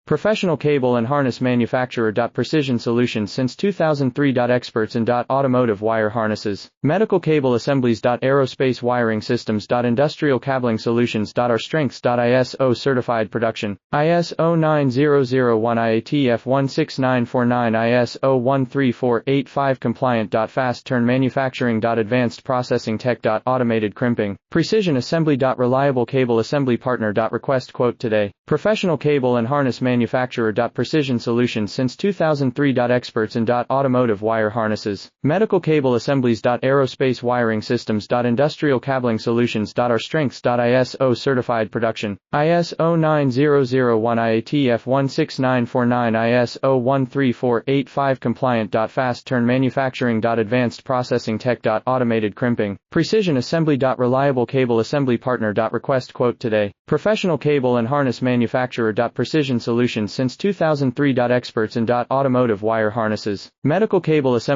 Professional cable and harness manufacturer. Precision solutions since 2003. Experts in automotive wire harnesses, medical cable assemblies. Aerospace wiring systems. Industrial cabling solutions. Our strengths. ISO certified production, ISO 9001 IATF 16949 ISO 13485 compliant. Fast turn manufacturing. Advanced processing tech. Automated crimping, precision assembly. Reliable cable assembly partner. Request quote today. Professional cable and harness manufacturer. Precision solutions since 2003. Experts in automotive wire harnesses, medical cable assemblies. Aerospace wiring systems. Industrial cabling solutions. Our strengths. ISO certified production, ISO 9001 IATF 16949 ISO 13485 compliant. Fast turn manufacturing. Advanced processing tech. Automated crimping, precision assembly. Reliable cable assembly partner. Request quote today. Professional cable and harness manufacturer. Precision solutions since 2003. Experts in automotive wire harnesses, medical cable assembly.